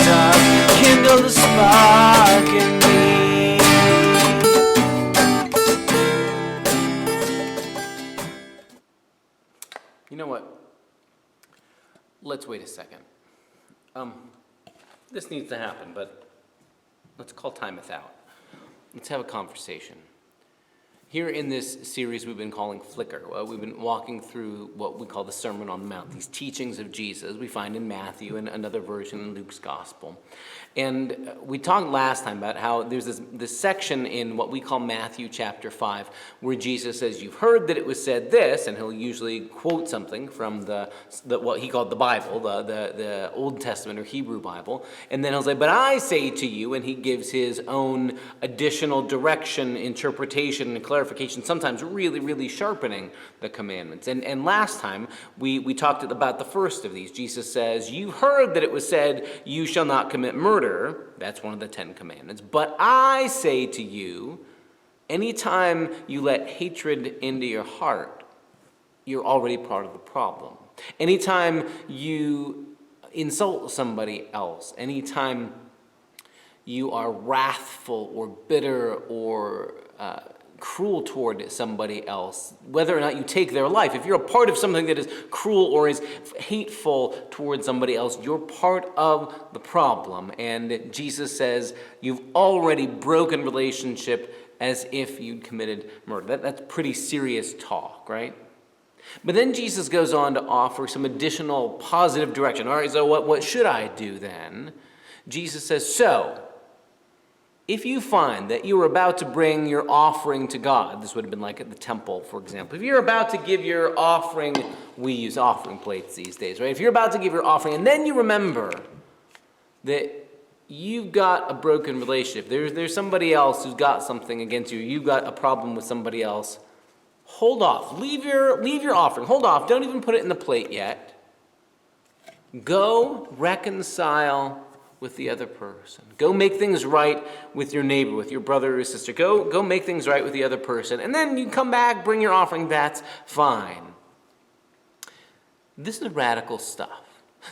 dark, kindle the spark in me. You know what? Let's wait a second. This needs to happen, but let's call timeth out. Let's have a conversation. Here in this series we've been calling Flicker, we've been walking through what we call the Sermon on the Mount, these teachings of Jesus we find in Matthew and another version in Luke's Gospel. And we talked last time about how there's this section in what we call Matthew chapter 5 where Jesus says, you've heard that it was said this, and he'll usually quote something from the what he called the Bible, the Old Testament or Hebrew Bible, and then he'll say, but I say to you, and he gives his own additional direction, interpretation, and clarification, sometimes really, really sharpening the commandments. And last time, we talked about the first of these. Jesus says, you heard that it was said, you shall not commit murder. That's one of the 10 commandments. But I say to you, anytime you let hatred into your heart, you're already part of the problem. Anytime you insult somebody else, anytime you are wrathful or bitter or cruel toward somebody else, whether or not you take their life, if you're a part of something that is cruel or is hateful towards somebody else, you're part of the problem. And Jesus says you've already broken relationship as if you'd committed murder. That's pretty serious talk, right? But then Jesus goes on to offer some additional positive direction. All right, so what should I do then? Jesus says, so if you find that you are about to bring your offering to God, this would have been like at the temple, for example. If you're about to give your offering, we use offering plates these days, right? If you're about to give your offering, and then you remember that you've got a broken relationship, there's somebody else who's got something against you, you've got a problem with somebody else, hold off. Leave your offering. Hold off. Don't even put it in the plate yet. Go reconcile with the other person. Go make things right with your neighbor, with your brother or sister. Go make things right with the other person. And then you come back, bring your offering, that's fine. This is radical stuff.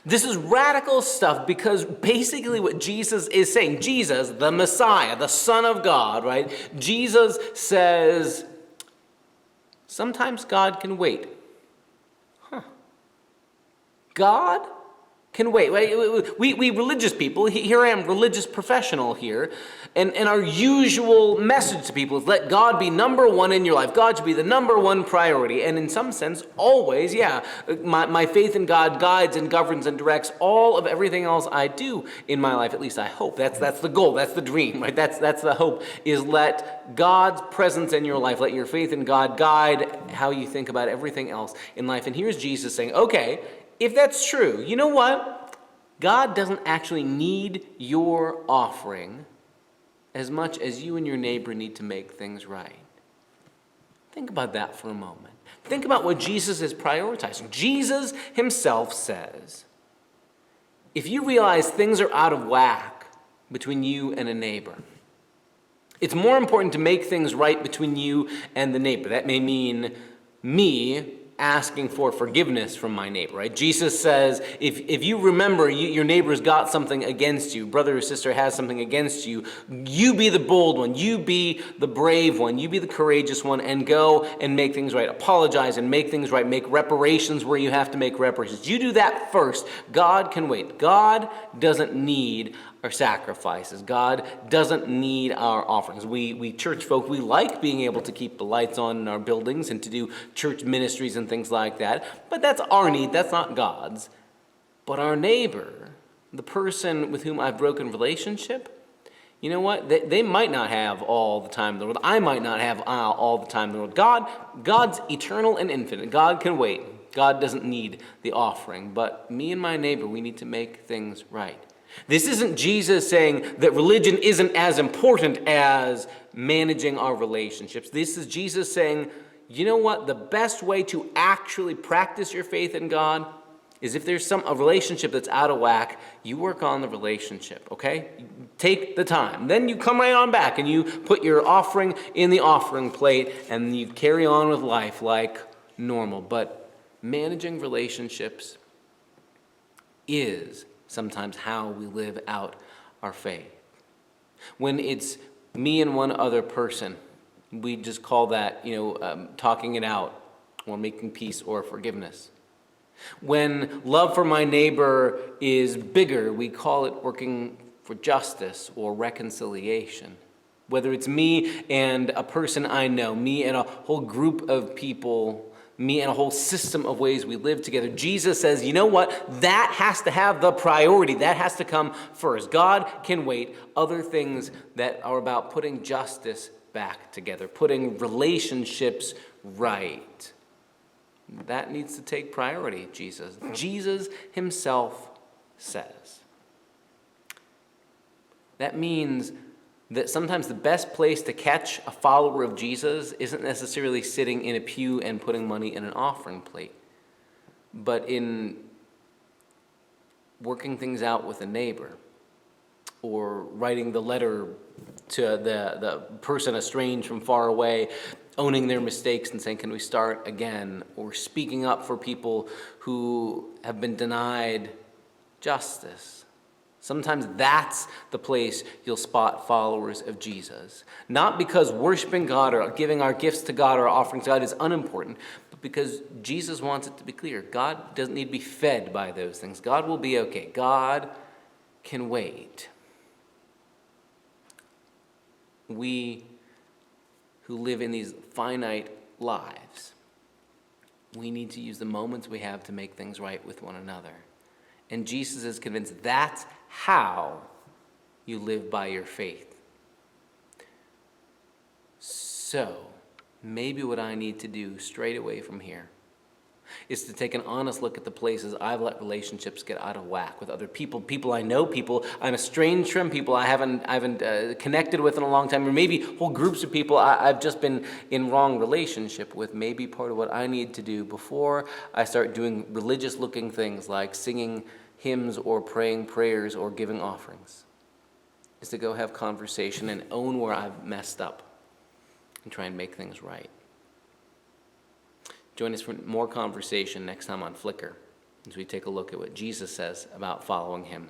This is radical stuff because basically what Jesus is saying, Jesus, the Messiah, the Son of God, right? Jesus says, sometimes God can wait. God can wait. We religious people, here I am, religious professional here, and our usual message to people is let God be number one in your life. God should be the number one priority. And in some sense, always, my faith in God guides and governs and directs all of everything else I do in my life. At least I hope. That's the goal. That's the dream, right? That's the hope, is let God's presence in your life, let your faith in God guide how you think about everything else in life. And here's Jesus saying, okay, if that's true, you know what? God doesn't actually need your offering as much as you and your neighbor need to make things right. Think about that for a moment. Think about what Jesus is prioritizing. Jesus himself says, if you realize things are out of whack between you and a neighbor, it's more important to make things right between you and the neighbor. That may mean me asking for forgiveness from my neighbor, right? Jesus says, if you remember your neighbor's got something against you, brother or sister has something against you, you be the bold one, you be the brave one, you be the courageous one, and go and make things right. Apologize and make things right. Make reparations where you have to make reparations. You do that first. God can wait. God doesn't need our sacrifices. God doesn't need our offerings. We church folk, we like being able to keep the lights on in our buildings and to do church ministries and things like that. But that's our need. That's not God's. But our neighbor, the person with whom I've broken relationship, you know what? They might not have all the time in the world. I might not have all the time in the world. God's eternal and infinite. God can wait. God doesn't need the offering. But me and my neighbor, we need to make things right. This isn't Jesus saying that religion isn't as important as managing our relationships. This is Jesus saying, you know what? The best way to actually practice your faith in God is if there's a relationship that's out of whack, you work on the relationship, okay? Take the time. Then you come right on back and you put your offering in the offering plate and you carry on with life like normal. But managing relationships is sometimes how we live out our faith. When it's me and one other person, we just call that, talking it out or making peace or forgiveness. When love for my neighbor is bigger, we call it working for justice or reconciliation. Whether it's me and a person I know, me and a whole group of people, me and a whole system of ways we live together, Jesus says, you know what? That has to have the priority. That has to come first. God can wait. Other things that are about putting justice back together, putting relationships right, that needs to take priority, Jesus. Jesus himself says. That means that sometimes the best place to catch a follower of Jesus isn't necessarily sitting in a pew and putting money in an offering plate, but in working things out with a neighbor, or writing the letter to the person estranged from far away, owning their mistakes and saying, can we start again? Or speaking up for people who have been denied justice. Sometimes that's the place you'll spot followers of Jesus. Not because worshiping God or giving our gifts to God or offerings to God is unimportant, but because Jesus wants it to be clear. God doesn't need to be fed by those things. God will be okay. God can wait. We who live in these finite lives, we need to use the moments we have to make things right with one another. And Jesus is convinced that's how you live by your faith. So, maybe what I need to do straight away from here is to take an honest look at the places I've let relationships get out of whack with other people, people I know, people I'm estranged from, people I haven't connected with in a long time, or maybe whole groups of people I've just been in wrong relationship with. Maybe part of what I need to do before I start doing religious-looking things like singing hymns or praying prayers or giving offerings is to go have conversation and own where I've messed up and try and make things right. Join us for more conversation next time on Flicker as we take a look at what Jesus says about following him.